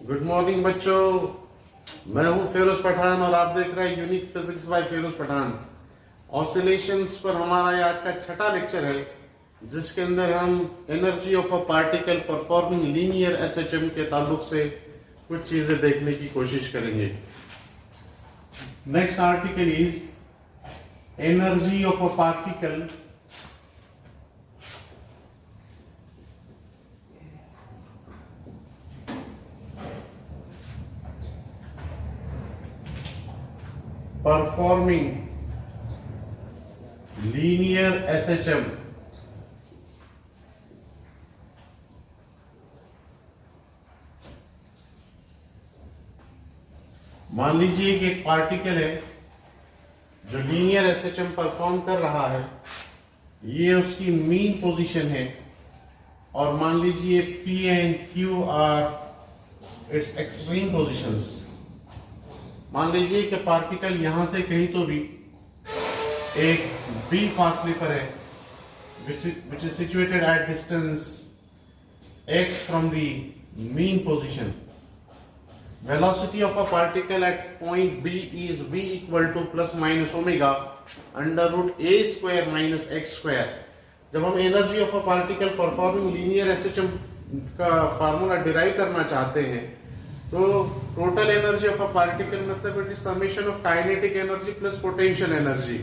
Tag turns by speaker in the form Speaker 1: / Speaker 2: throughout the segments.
Speaker 1: Good morning बच्चों, मैं हूं फिरोज पठान और आप देख रहे हैं unique physics by Firoz Pathan. Oscillations पर हमारा ये आज का छठा लेक्चर है, जिसके अंदर हम energy of a particle performing linear SHM के ताल्लुक से कुछ चीजें देखने की कोशिश करेंगे। Next article is energy of a particle performing linear SHM। मान लीजिए कि एक पार्टिकल है जो लीनियर एसएचएम परफॉर्म कर रहा है, ये उसकी मीन पोजीशन है, और मान लीजिए P and Q are its extreme positions. मान लीजिए कि पार्टिकल यहां से कहीं तो भी एक b फासले पर है, which is situated at distance x from the mean position। Velocity of a particle at point B is v equal to plus minus omega under root a square minus x square। जब हम energy of a particle performing linear SHM का formula derive करना चाहते हैं, तो total energy of a particle मतलब it is summation of kinetic energy plus potential energy.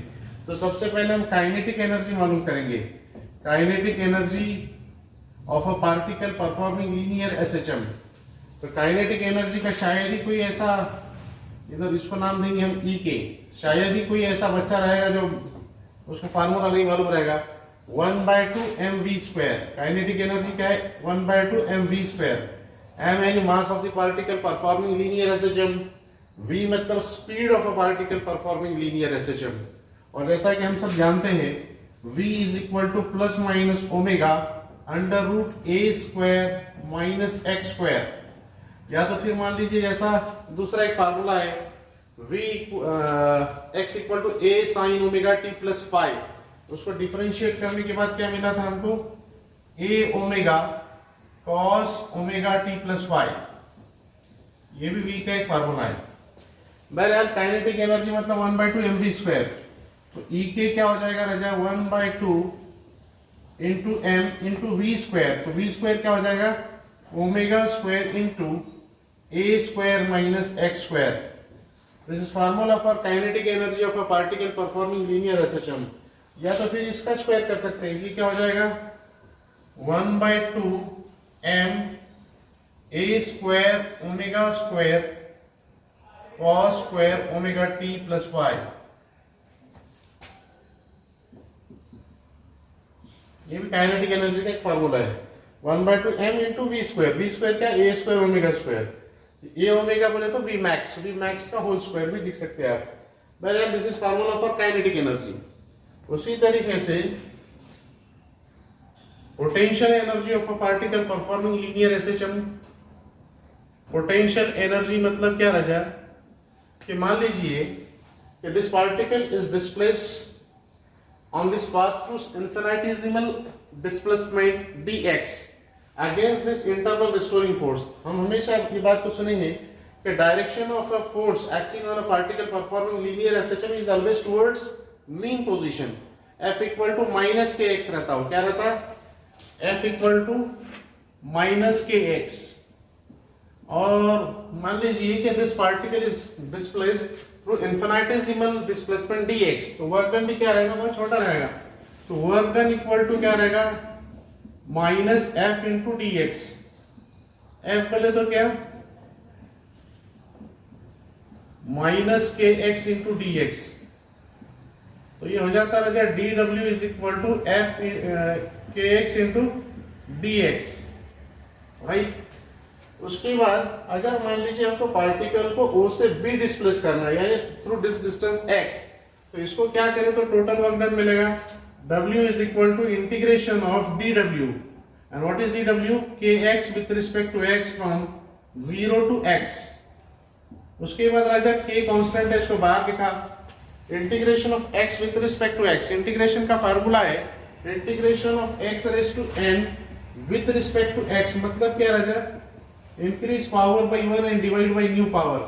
Speaker 1: तो सबसे पहले हम काइनेटिक एनर्जी मालूम करेंगे। Kinetic energy of a particle performing linear SHM. तो काइनेटिक एनर्जी का शायद ही कोई ऐसा, इधर इसको नाम देंगे हम ई के, शायद ही कोई ऐसा बच्चा रहेगा जो उसको फार्मूला नहीं मालूम रहेगा। 1/2 mv²। काइनेटिक एनर्जी क्या है? 1/2 mv²। m यानी mass of the particle performing linear SHM, v मतलब speed of a particle performing linear SHM. और जैसा कि हम सब जानते हैं, v is equal to plus minus omega under root a square minus x square. या तो फिर मान लीजिए जैसा दूसरा एक फार्मूला है, v x equal to a sine omega t plus 5। उसको डिफरेंशिएट करने के बाद क्या मिला था हमको? a omega cos omega t plus 5। ये भी v का एक फार्मूला है। बहरहाल काइनेटिक एनर्जी मतलब 1/2 mv²। तो E के क्या हो जाएगा राजा? 1/2 into m into V square. तो वी स्क्वायर क्या हो जाएगा? Omega square into a square minus x square. This is formula for kinetic energy of a particle performing linear SHM. या तो फिर इसका स्क्वायर कर सकते हैं। ये क्या हो जाएगा? 1/2 m a square omega square cos square omega t plus 5। ये भी काइनेटिक एनर्जी का एक फार्मूला है। 1/2 m into V square. V square क्या? a square omega square. a omega बोले तो v मैक्स का होल स्क्वायर भी लिख सकते हैं आप। बहरहाल this is formula for kinetic energy. उसी तरीके से potential energy of a particle performing linear SHM. Potential energy मतलब क्या राजा? कि मान लीजिए कि this particle is displaced on this path through infinitesimal displacement dx against this internal restoring force। हम हमेशा ये बात को सुने हैं कि direction of a force acting on a particle performing linear SHM is always towards mean position. F equal to minus K X रहता हो। क्या रहता है? F equal to minus K X. और मान लीजिए कि this particle is displaced through infinitesimal displacement dx। तो वर्क डन भी क्या रहेगा? बहुत छोटा रहेगा। तो वर्क डन इक्वल टू क्या रहेगा? Minus f into dx। f पहले तो क्या? Minus K X into dx। तो ये हो जाता है dw is equal to f K X into dx, right. उसके बाद अगर मान लीजिए हमको पार्टिकल को O से B डिस्प्लेस करना है, यानी थ्रू दिस डिस्टेंस x, तो इसको क्या करें तो टोटल वर्क डन मिलेगा W is equal to integration of dw। And what is dw? kx with respect to x from 0 to x। उसके बाद राजा k कांस्टेंट है, इसको बाहर लिखा। Integration of x with respect to x। Integration का formula है integration of x raise to n with respect to x। मतलब क्या राजा? Increase power by 1 and divide by new power.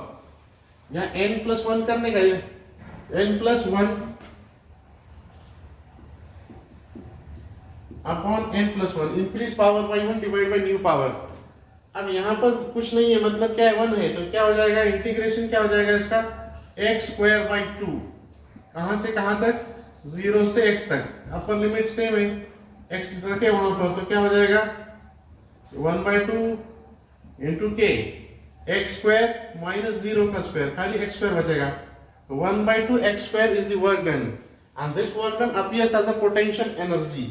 Speaker 1: यहाँ n+1 करने का है, n+1 upon n+1 increase power by 1 divide by new power. अब यहाँ पर कुछ नहीं है, मतलब क्या है 1 है, तो क्या हो जाएगा इंटीग्रेशन, क्या हो जाएगा इसका x²/2। कहां से कहां तक, 0 से x तक। अपर लिमिट सेम है, x रखे वहां पर, तो क्या हो जाएगा 1/2 इंटू k, x² माइनस 0 का स्क्वायर, खाली x² बचेगा। तो 1/2 x² is the work done and this work done appears as a potential energy.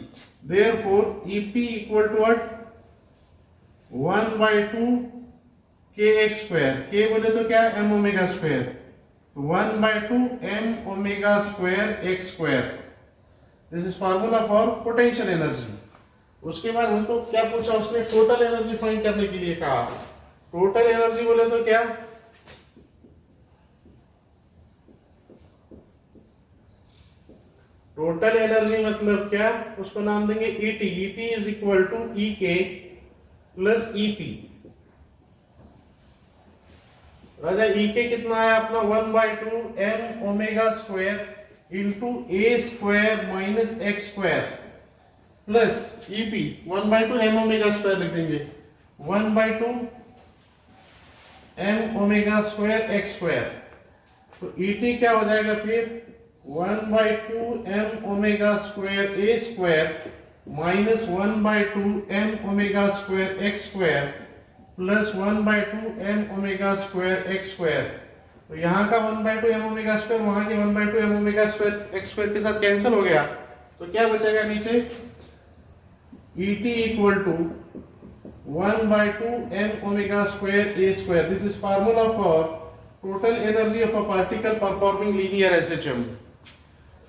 Speaker 1: Therefore EP equal to what, 1/2 kx², k बोले तो क्या है m omega square, 1/2 m omega square x square. This is formula for potential energy. उसके बाद हमको क्या पूछा उसने, टोटल एनर्जी फाइंड करने के लिए कहा। टोटल एनर्जी बोले तो क्या, टोटल एनर्जी मतलब क्या, उसको नाम देंगे ET। ET is equal to EK plus EP। राजा EK कितना है अपना, 1/2 m omega square into a² minus x² plus EP 1/2 m omega square लिख देंगे, 1/2 m ओमेगा स्क्वायर x²। तो ET क्या हो जाएगा फिर, 1/2 m omega square a² minus 1/2 m omega square x² plus 1/2 m omega square x²। तो यहाँ का 1/2 m ओमेगा स्क्वायर वहां के 1/2 m ओमेगा स्क्वायर x² के साथ कैंसिल हो गया, तो क्या बचेगा नीचे, ET equal to 1/2 m omega square a square. This is formula for total energy of a particle performing linear SHM.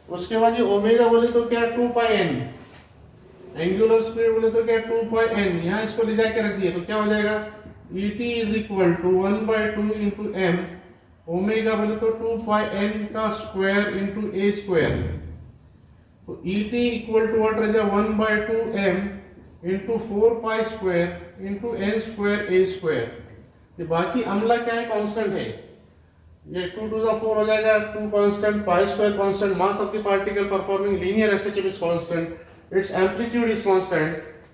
Speaker 1: उसके बाद ये ओमेगा बोले तो क्या 2 pi n, एंगुलर स्पीड बोले तो क्या 2 pi n, यहाँ इसको ले जाके रख दिए तो क्या हो जाएगा, ET is equal to 1/2 into m, omega बोले तो 2 pi n का स्क्वायर into a स्क्वायर। तो ET equal to what रहेगा, 1/2 m into 4 pi square into n square a square। ये बाकी अम्ला क्या है, कांस्टेंट है, ये 2 to the 4 हो जाएगा, 2 constant, pi square constant, mass of the particle performing linear SHM is constant, its amplitude is constant,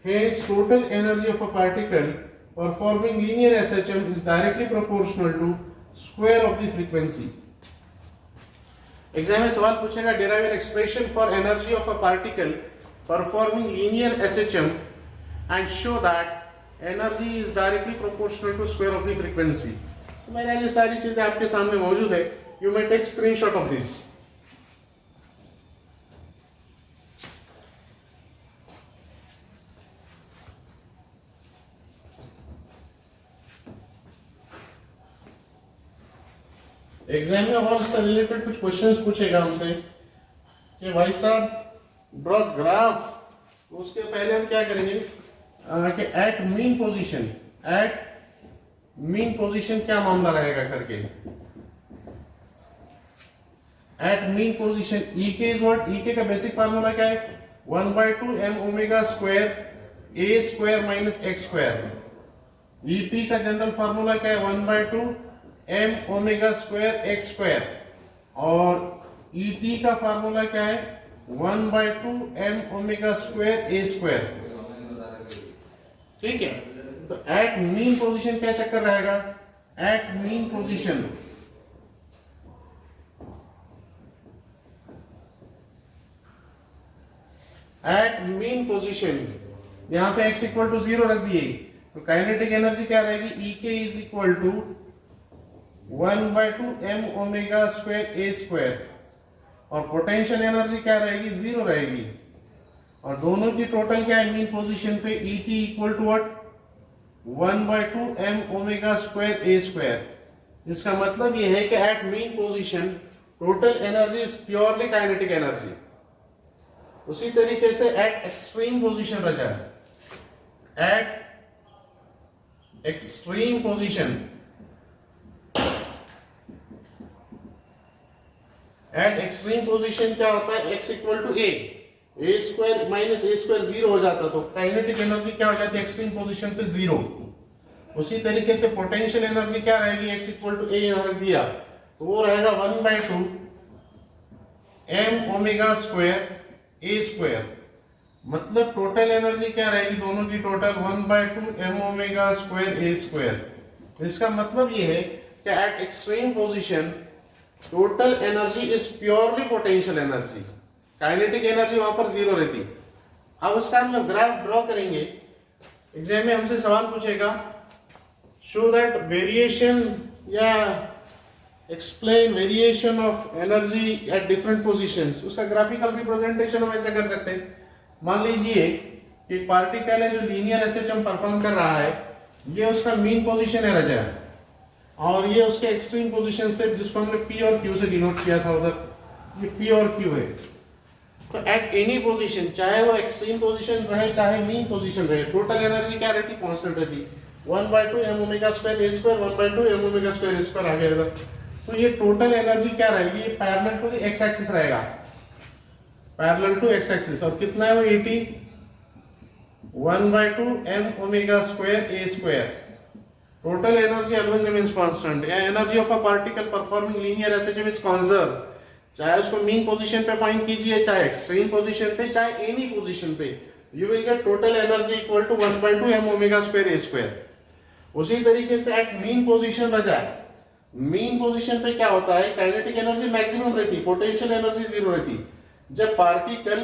Speaker 1: hence total energy of a particle performing linear SHM is directly proportional to square of the frequency। Exam में सवाल पूछेगा, derive an expression for energy of a particle performing linear SHM and show that energy is directly proportional to square of the frequency। तो मेरे ये सारी चीजें आपके सामने मौजूद है, you may take screenshot of this। Exam में और इससे रिलेटेड कुछ क्वेश्चंस पूछेगा हमसे कि भाई साहब ड्रॉ ग्राफ, उसके पहले हम क्या करेंगे कि एट मीन पोजीशन क्या मामला रहेगा करके। At mean position EK is what, EK का बेसिक फार्मूला क्या है, 1/2 m omega square a square minus x²। EP का जनरल फार्मूला क्या है, 1/2 m ओमेगा स्क्वायर x²। और ET का फार्मूला क्या है, 1/2 m omega square a square. ठीक है, तो एट मीन पोजीशन क्या चक्कर रहेगा, एट मीन पोजीशन यहां पे x इक्वल टू 0 रख दिए, तो काइनेटिक एनर्जी क्या रहेगी, EK is equal to 1/2 m omega square a square. और पोटेंशियल एनर्जी क्या रहेगी, 0 रहेगी। और दोनों की टोटल क्या है मीन पोजीशन पे, ET equal to what, 1/2 m omega square a square. इसका मतलब यह है कि at mean position total energy is purely kinetic energy. उसी तरीके से एट एक्सट्रीम पोजीशन रहा, at extreme position, at extreme position क्या होता है, x equal to a square minus a square 0 हो जाता, तो काइनेटिक एनर्जी क्या हो जाती है एक्सट्रीम पोजीशन पे 0। उसी तरीके से पोटेंशियल एनर्जी क्या रहेगी, x इक्वल टू ए यहाँ रख दिया तो वो रहेगा 1/2 m omega square a square. मतलब टोटल एनर्जी क्या रहेगी, दोनों की total 1/2 m omega square a square. इसका मतलब ये है कि eight extreme position total energy is purely potential energy, kinetic energy वहां पर जीरो रहती। अब उसका हम लोग ग्राफ ड्रॉ करेंगे। एग्जाम में हमसे सवाल पूछेगा शो दैट वेरिएशन या explain variation of energy at different positions. उसका ग्राफिकल रिप्रेजेंटेशन हम ऐसे कर सकते हैं। मान लीजिए कि पार्टिकल है जो लीनियर एसएचएम परफॉर्म कर रहा है, ये उसका मीन पोजीशन है रजा, और ये उसके एक्सट्रीम पोजीशंस थे जिसको हमने पी और क्यू से डिनोट किया था उधर, ये पी और क्यू है। तो एट एनी पोजीशन, चाहे वो एक्सट्रीम पोजीशन रहे चाहे मीन पोजीशन रहे, टोटल एनर्जी क्या रहती, कांस्टेंट रहती, 1/2 m omega square a square 1/2 m omega square a square आ गया इधर। तो ये टोटल एनर्जी क्या रहेगी, ये parallel to the x axis रहेगा, पैरेलल टू एक्स एक्सिस। और कितना है वो 80, 1/2 m omega square a square. Total energy always remains constant. Energy of a particle performing linear SHM is conserve, चाहे उसको मीन पोजीशन पे फाइंड कीजिए, चाहे एक्सट्रीम पोजीशन पे, चाहे एनी पोजीशन पे, you will get total energy equal to 1/2 m omega square a square. उसी तरीके से एट मीन पोजीशन रजा, मीन पोजीशन पे क्या होता है, काइनेटिक एनर्जी मैक्सिमम रहती, पोटेंशियल एनर्जी जीरो रहती। जब पार्टिकल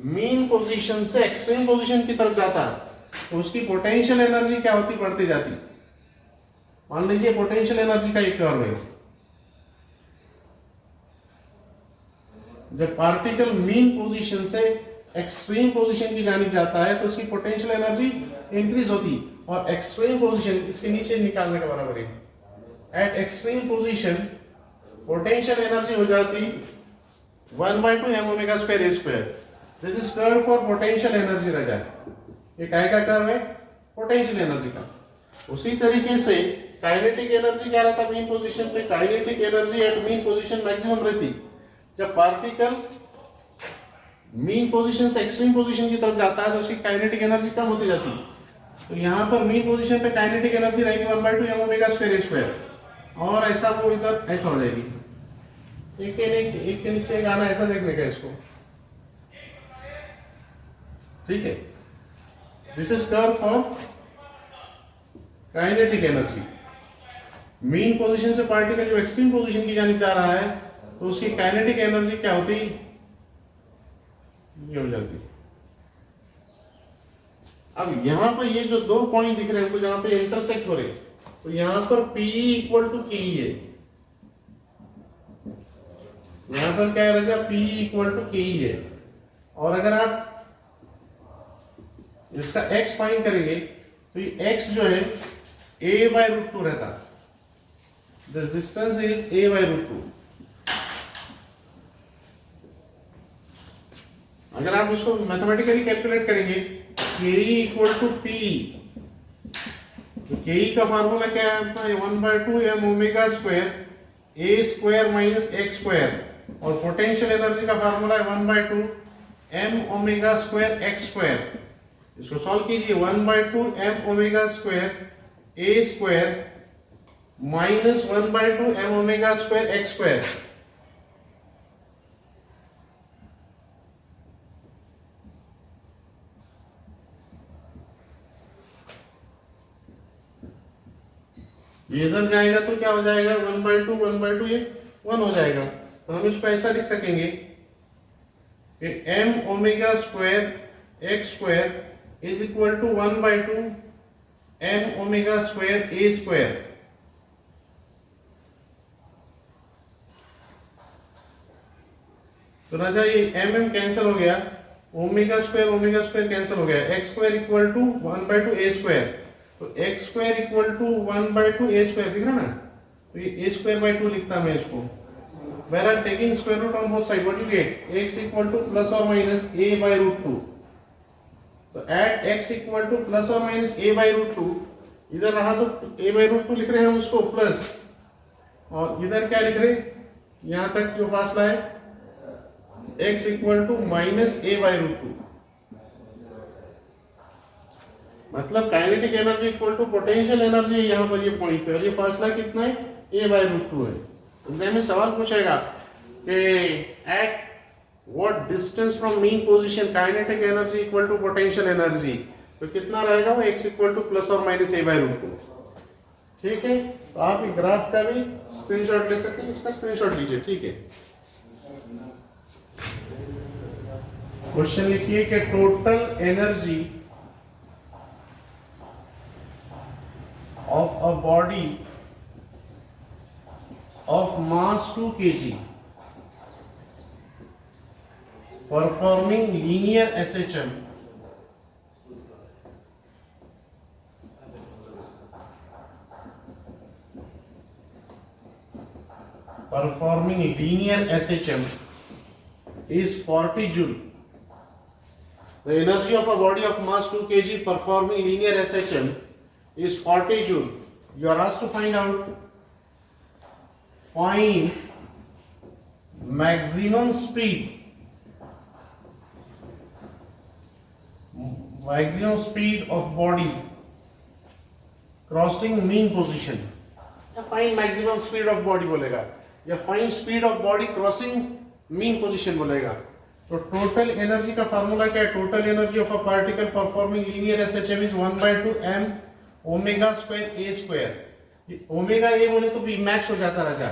Speaker 1: मीन पोजीशन से एक्सट्रीम पोजीशन की तरफ जाता तो उसकी पोटेंशियल एनर्जी क्या होती, बढ़ती जाती। मान लीजिए पोटेंशियल एनर्जी का एक कर्व है, जब पार्टिकल मीन पोजीशन से एक्सट्रीम पोजीशन की जानिब जाता है तो उसकी पोटेंशियल एनर्जी इंक्रीज होती, और एक्सट्रीम पोजीशन इसके नीचे निकालने के बराबर है। At extreme position potential energy हो जाती 1/2 m omega square a square. This is curve for potential energy रजा, ये काय का कर्व है, पोटेंशियल एनर्जी का। उसी तरीके से काइनेटिक एनर्जी क्या रहता मीन पोजीशन पे, kinetic energy at mean position maximum रहती। जब पार्टिकल मीन पोजीशन से एक्सट्रीम पोजीशन की तरफ जाता है तो उसकी काइनेटिक एनर्जी कम होती जाती। तो यहाँ पर मीन पोजीशन पे काइनेटिक एनर्जी रहेगी 1/2 m omega square a square, और ऐसा वो इधर ऐसा हो जाएगी। एक के नीचे एक आना, ऐसा देखने का इसको, ठीक है। This is curve for kinetic energy. Mean position से पार्टिकल जो एक्सट्रीम पोजीशन की जानिब जा रहा है तो उसकी काइनेटिक एनर्जी क्या होती, ये हो जाती। अब यहां पर ये जो दो पॉइंट दिख रहे हैं जहां पे इंटरसेक्ट हो रहे हैं, तो यहां पर PE इक्वल टू KE है। यहां पर क्या है, PE इक्वल टू KE है। और अगर आप इसका x फाइंड करेंगे तो ये x जो है a/√2 रहता, दिस डिस्टेंस इज a/√2। अगर आप इसको मैथमेटिकली कैलकुलेट करेंगे KE इक्वल टू PE, तो KE का फार्मूला क्या है आपका, 1/2 m omega square a square minus x square, और पोटेंशियल एनर्जी का फार्मूला है 1/2 m omega square x square. इसको सॉल्व कीजिए, 1/2 m omega square a square minus 1/2 m omega square x square. ये इधर जाएगा तो क्या हो जाएगा, 1/2 ये 1 हो जाएगा। तो हम इसको ऐसा लिख सकेंगे कि m omega square x square is equal to 1/2 m omega square a square. तो राजा ये m कैंसिल हो गया, ओमेगा स्क्वायर कैंसिल हो गया, x square equal to 1/2 a square. तो x square equal to 1/2 a square दिख रहा ना, तो ये a स्क्वायर बाय 2 लिखता मैं इसको। Whereas taking square root on both sides, what you get, x equal to plus or minus a/√2। तो at x equal to plus or minus a/√2, इधर रहा तो a/√2 लिख रहे हैं हम उसको प्लस, और इधर क्या लिख रहे हैं, यहां तक जो फासला है x equal to minus a/√2। मतलब kinetic energy equal to potential energy है यहाँ पर ये पॉइंट पे, और ये फासला कितना है, a/√2 है। एग्जाम में सवाल पूछेगा कि at what distance from mean position kinetic energy equal to potential energy, तो कितना रहेगा वो x इक्वल टू प्लस और माइनस a/√2। ठीक है, तो आप एक ग्राफ का भी स्क्रीनशॉट ले सकते हैं, इसका स्क्रीनशॉट लीजिए। ठीक है, क्वेश्चन लिखिए कि total energy of a body of mass 2 kg performing linear SHM is 40 joule. The energy of a body of mass 2 kg performing linear SHM is 40 joule. You are asked to find maximum speed of body crossing mean position, या find maximum speed of body बोलेगा, या find speed of body crossing mean position बोलेगा। तो total energy का formula क्या है, total energy of a particle performing linear SHM is 1/2 m omega square a square. Omega A बोले तो V max हो जाता राजा।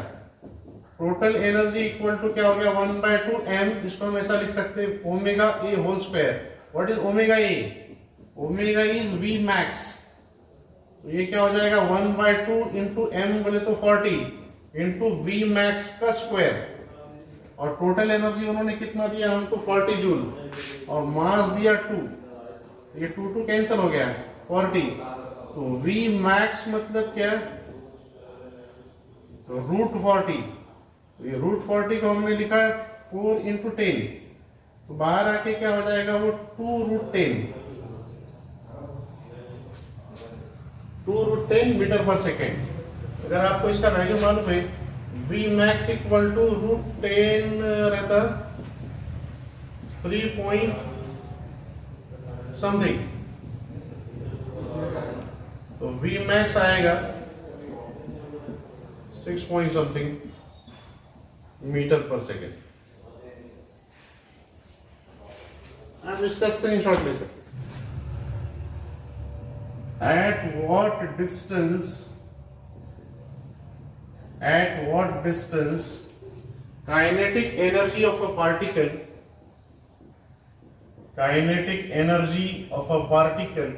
Speaker 1: टोटल एनर्जी इक्वल टू क्या हो गया, 1/2 m, इसको हम ऐसा लिख सकते हैं omega a whole square. What is omega a, omega is v max, तो ये क्या हो जाएगा 1/2 इंटू एम बोले तो 40 इंटू वी मैक्स का स्क्वायर, और टोटल एनर्जी उन्होंने कितना दिया हमको 40 जूल, और मास दिया 2, ये 2 कैंसिल हो गया 40, तो V मैक्स मतलब क्या, तो √40, तो ये √40 को हमने लिखा 4 इंटू 10, तो बाहर आके क्या हो जाएगा वो 2√10 मीटर पर सेकेंड। अगर आपको इसका वैल्यू मालूम है, V मैक्स इक्वल टू √10 रहता 3 पॉइंट समथिंग, तो V मैक्स आएगा 6 पॉइंट समथिंग मीटर पर सेकेंड। आप इसका स्क्रीनशॉट ले सकते। At what distance kinetic energy of a particle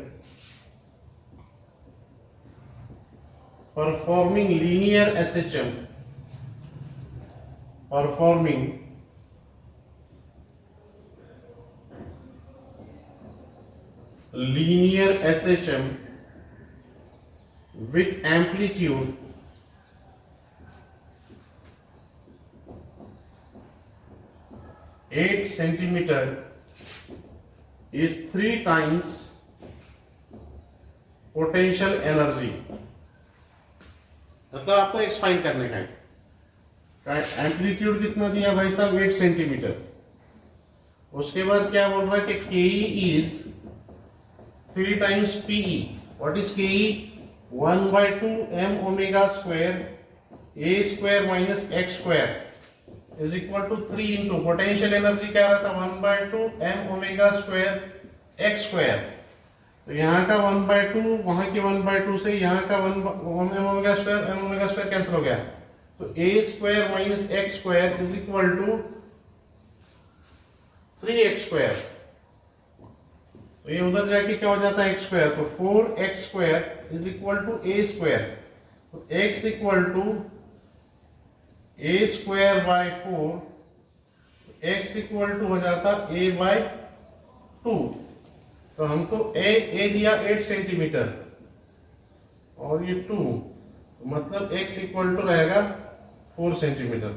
Speaker 1: performing linear SHM with amplitude 8 centimeter is 3 times potential energy। मतलब आपको एक्स फाइंड करने का है, एम्पलीट्यूड कितना दिया भाई साहब 8 सेंटीमीटर। उसके बाद क्या बोल रहा है कि K is 3 times PE. What is K, 1/2 m omega square a square minus x square is equal to 3 into potential energy क्या रहा था 1/2 m omega square x square. तो यहाँ का 1/2, वहां के 1/2 से यहाँ का 1 m ओमेगा स्क्वायर कैंसिल हो गया, तो a square minus x square is equal to 3x square. तो ये उधर जाके क्या हो जाता है x स्क्वायर, तो 4x square is equal to a square, तो x equal to a square by 4, x equal to हो जाता a/2। तो हमको a दिया 8 सेंटीमीटर और ये 2, तो मतलब x इक्वल टू रहेगा 4 सेंटीमीटर,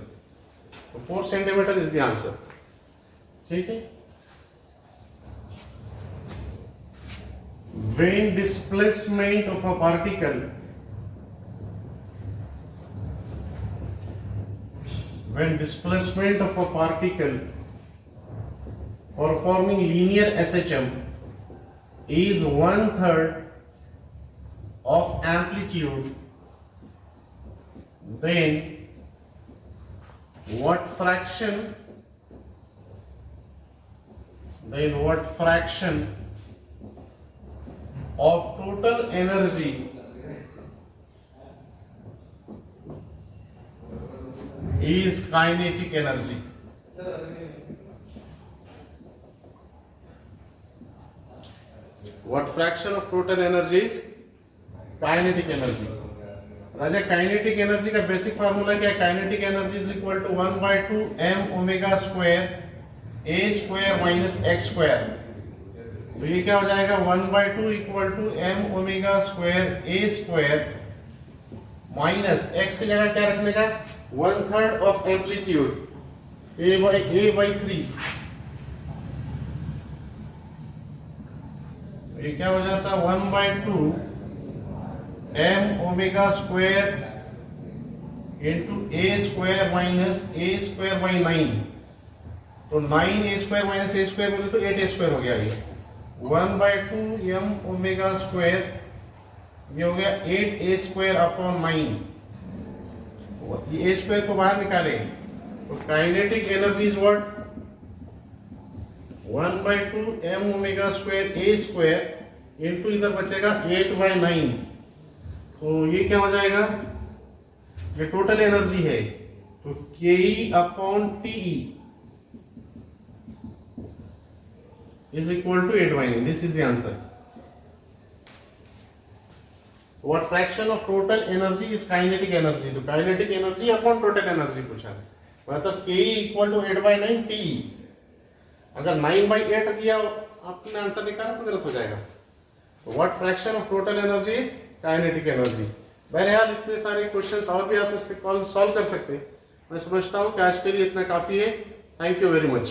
Speaker 1: तो 4 सेंटीमीटर इज द आंसर। ठीक है, when displacement of a particle performing linear SHM is 1/3 of amplitude, then what fraction of total energy is kinetic energy? What fraction of total energy is kinetic energy? राजा kinetic energy का basic formula क्या है? Kinetic energy is equal to 1/2 m omega square a square minus x square. तो ये क्या हो जाएगा? 1/2 equal to m omega square a square minus x की जगह क्या रखने का? 1/3 ऑफ एम्पलीट्यूड a/3। ये क्या हो जाता है? 1/2 m omega square into a square minus a square by 9। तो 9a square minus a square बोले तो 8a स्क्वायर हो गया। ये 1/2 m ओमेगा स्क्वायर, ये हो गया 8a स्क्वायर अपॉन 9। ये a स्क्वायर को बाहर निकाले तो kinetic energy is what? 1/2 m omega square a square into इधर बचेगा 8/9। तो ये क्या हो जाएगा? ये टोटल एनर्जी है। तो ke upon te is equal to 8/9. This is the answer. What fraction of total energy is kinetic energy? तो kinetic energy upon total energy पूछा है, मतलब ke इक्वल टू 8/9 te। अगर 9/8 दिया आपने आंसर निकाला तो गलत हो जाएगा। What fraction of total energy is kinetic energy. बहरहाल इतने सारे क्वेश्चंस और भी आप इससे सॉल्व कर सकते हैं। मैं समझता हूँ कि आज के लिए इतना काफी है। Thank you very much.